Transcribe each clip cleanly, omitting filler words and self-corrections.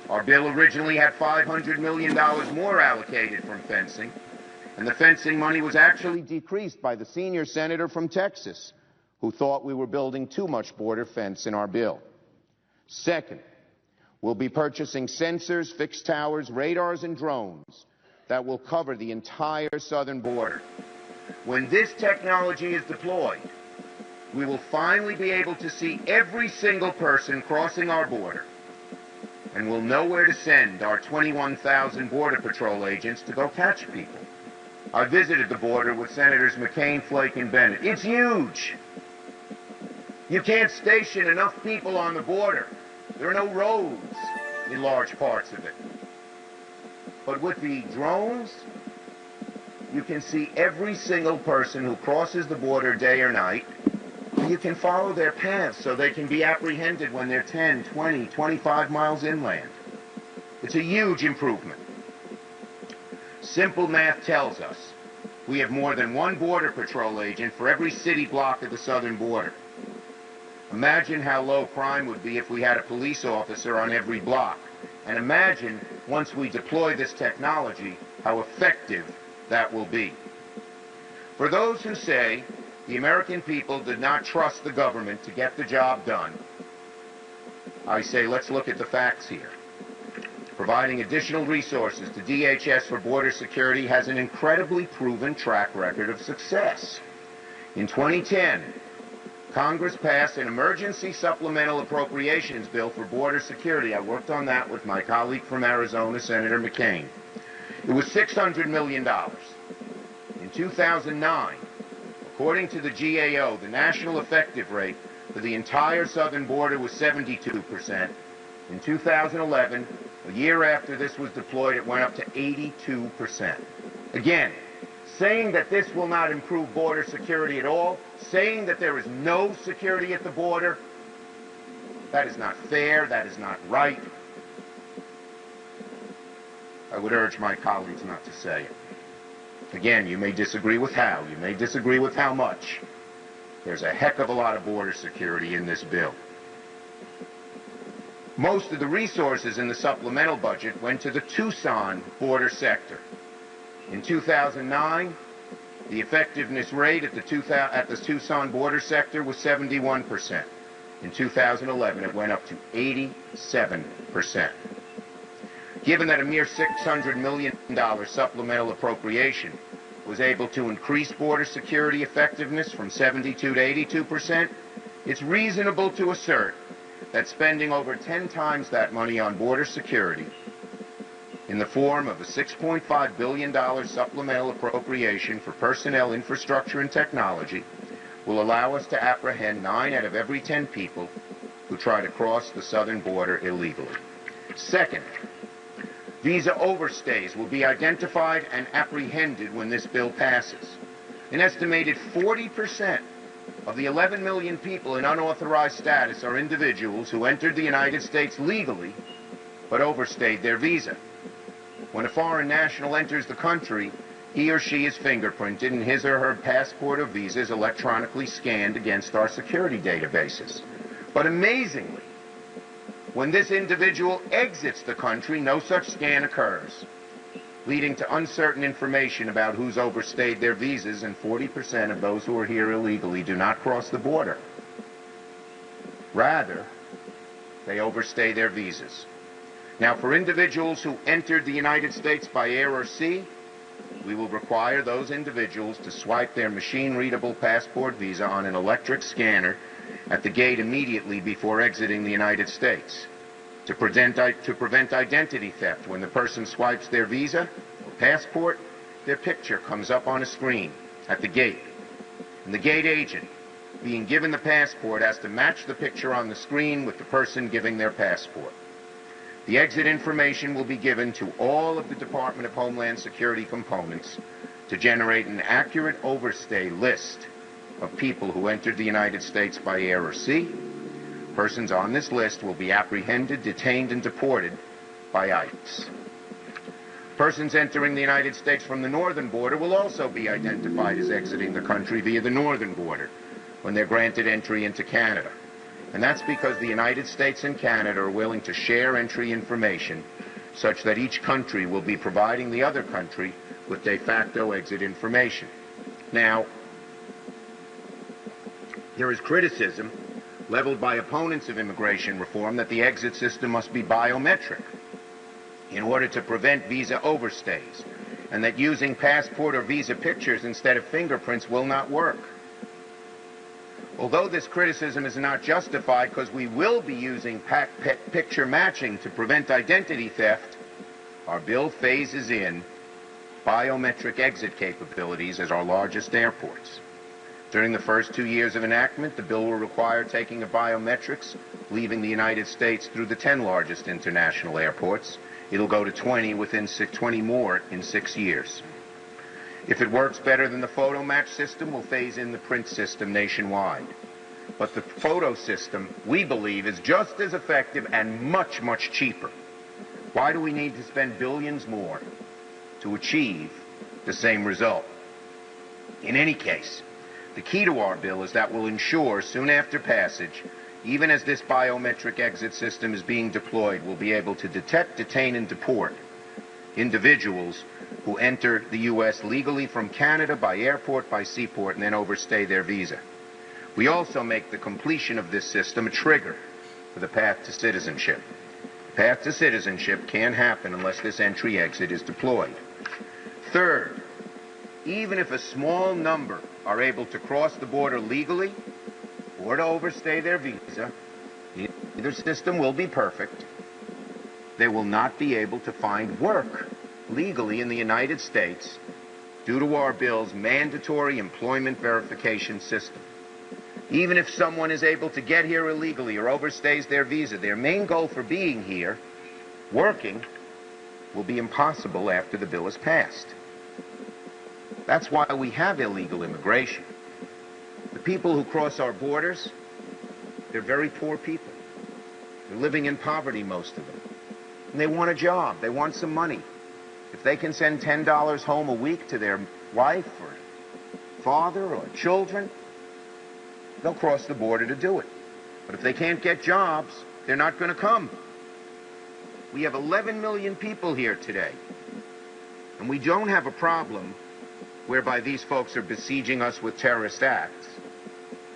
Our bill originally had $500 million more allocated from fencing, and the fencing money was actually decreased by the senior senator from Texas, who thought we were building too much border fence in our bill. Second, we'll be purchasing sensors, fixed towers, radars, and drones that will cover the entire southern border. When this technology is deployed, we will finally be able to see every single person crossing our border, and we'll know where to send our 21,000 Border Patrol agents to go catch people. I visited the border with Senators McCain, Flake, and Bennett. It's huge. You can't station enough people on the border. There are no roads in large parts of it. But with the drones, you can see every single person who crosses the border day or night. You can follow their paths so they can be apprehended when they're 10, 20, 25 miles inland. It's a huge improvement. Simple math tells us we have more than one Border Patrol agent for every city block of the southern border. Imagine how low crime would be if we had a police officer on every block. And imagine, once we deploy this technology, how effective that will be. For those who say the American people did not trust the government to get the job done, I say let's look at the facts here. Providing additional resources to DHS for border security has an incredibly proven track record of success. In 2010, Congress passed an emergency supplemental appropriations bill for border security. I worked on that with my colleague from Arizona, Senator McCain. It was $600 million. In 2009, according to the GAO, the national effective rate for the entire southern border was 72%. In 2011, a year after this was deployed, it went up to 82%. Again, saying that this will not improve border security at all, saying that there is no security at the border, that is not fair, that is not right. I would urge my colleagues not to say it. Again, you may disagree with how, you may disagree with how much. There's a heck of a lot of border security in this bill. Most of the resources in the supplemental budget went to the Tucson border sector. In 2009, the effectiveness rate at the Tucson border sector was 71%. In 2011, it went up to 87%. Given that a mere $600 million supplemental appropriation was able to increase border security effectiveness from 72 to 82%, it's reasonable to assert that spending over 10 times that money on border security in the form of a $6.5 billion supplemental appropriation for personnel, infrastructure, and technology will allow us to apprehend 9 out of every 10 people who try to cross the southern border illegally. Second, visa overstays will be identified and apprehended when this bill passes. An estimated 40% of the 11 million people in unauthorized status are individuals who entered the United States legally but overstayed their visa. When a foreign national enters the country, he or she is fingerprinted and his or her passport or visa is electronically scanned against our security databases. But amazingly, when this individual exits the country, no such scan occurs, leading to uncertain information about who's overstayed their visas, and 40% of those who are here illegally do not cross the border. Rather, they overstay their visas. Now, for individuals who entered the United States by air or sea, we will require those individuals to swipe their machine-readable passport visa on an electric scanner at the gate immediately before exiting the United States. To prevent identity theft, when the person swipes their visa or passport, their picture comes up on a screen at the gate. And the gate agent, being given the passport, has to match the picture on the screen with the person giving their passport. The exit information will be given to all of the Department of Homeland Security components to generate an accurate overstay list of people who entered the United States by air or sea. Persons on this list will be apprehended, detained, and deported by ICE. Persons entering the United States from the northern border will also be identified as exiting the country via the northern border when they're granted entry into Canada. And that's because the United States and Canada are willing to share entry information such that each country will be providing the other country with de facto exit information. Now, there is criticism leveled by opponents of immigration reform that the exit system must be biometric in order to prevent visa overstays, and that using passport or visa pictures instead of fingerprints will not work. Although this criticism is not justified because we will be using picture matching to prevent identity theft, our bill phases in biometric exit capabilities at our largest airports. During the first 2 years of enactment, the bill will require taking of biometrics leaving the United States through the 10 largest international airports. It'll go to 20 within 20 more in 6 years. If it works better than the photo match system, we'll phase in the print system nationwide. But the photo system, we believe, is just as effective and much, much cheaper. Why do we need to spend billions more to achieve the same result? In any case, the key to our bill is that we'll ensure soon after passage, even as this biometric exit system is being deployed, we'll be able to detect, detain, and deport individuals who enter the U.S. legally from Canada by airport, by seaport, and then overstay their visa. We also make the completion of this system a trigger for the path to citizenship. The path to citizenship can't happen unless this entry-exit is deployed. Third, even if a small number are able to cross the border legally or to overstay their visa, neither system will be perfect. They will not be able to find work legally in the United States due to our bill's mandatory employment verification system. Even if someone is able to get here illegally or overstays their visa, their main goal for being here, working, will be impossible after the bill is passed. That's why we have illegal immigration. The people who cross our borders, they're very poor people. They're living in poverty, most of them. And they want a job. They want some money. If they can send $10 home a week to their wife or father or children, they'll cross the border to do it. But if they can't get jobs, they're not going to come. We have 11 million people here today. And we don't have a problem whereby these folks are besieging us with terrorist acts.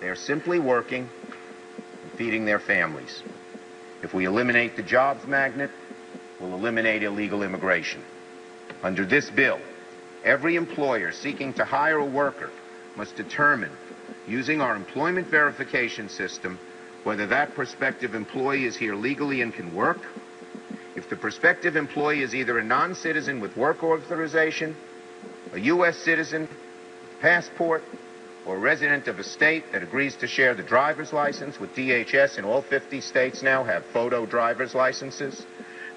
They are simply working and feeding their families. If we eliminate the jobs magnet, we'll eliminate illegal immigration. Under this bill, every employer seeking to hire a worker must determine, using our employment verification system, whether that prospective employee is here legally and can work. If the prospective employee is either a non-citizen with work authorization, a U.S. citizen, passport, or resident of a state that agrees to share the driver's license with DHS, in all 50 states now have photo driver's licenses,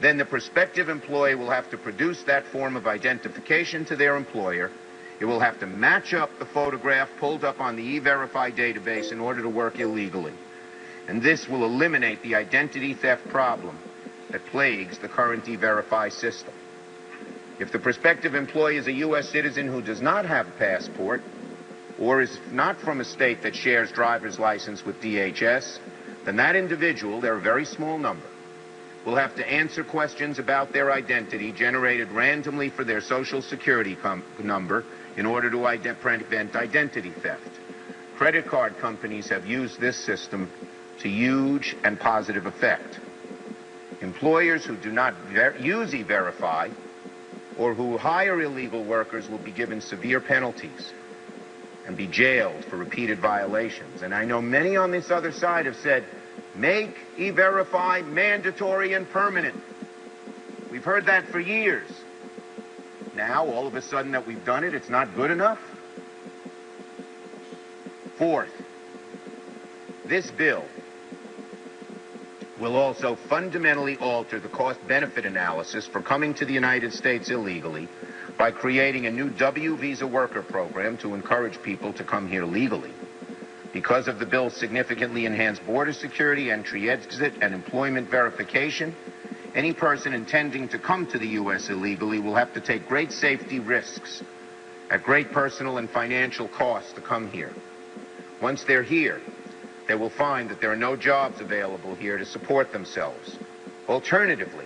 then the prospective employee will have to produce that form of identification to their employer. It will have to match up the photograph pulled up on the E-Verify database in order to work illegally. And this will eliminate the identity theft problem that plagues the current E-Verify system. If the prospective employee is a U.S. citizen who does not have a passport, or is not from a state that shares driver's license with DHS, then that individual, they're a very small number, will have to answer questions about their identity generated randomly for their social security number in order to prevent identity theft. Credit card companies have used this system to huge and positive effect. Employers who do not use E-Verify or who hire illegal workers will be given severe penalties and be jailed for repeated violations. And I know many on this other side have said, make E-Verify mandatory and permanent. We've heard that for years. Now, all of a sudden that we've done it, it's not good enough? Fourth, this bill will also fundamentally alter the cost-benefit analysis for coming to the United States illegally by creating a new W visa worker program to encourage people to come here legally. Because of the bill's significantly enhanced border security, entry, exit, and employment verification, any person intending to come to the U.S. illegally will have to take great safety risks at great personal and financial cost to come here. Once they're here, they will find that there are no jobs available here to support themselves. Alternatively,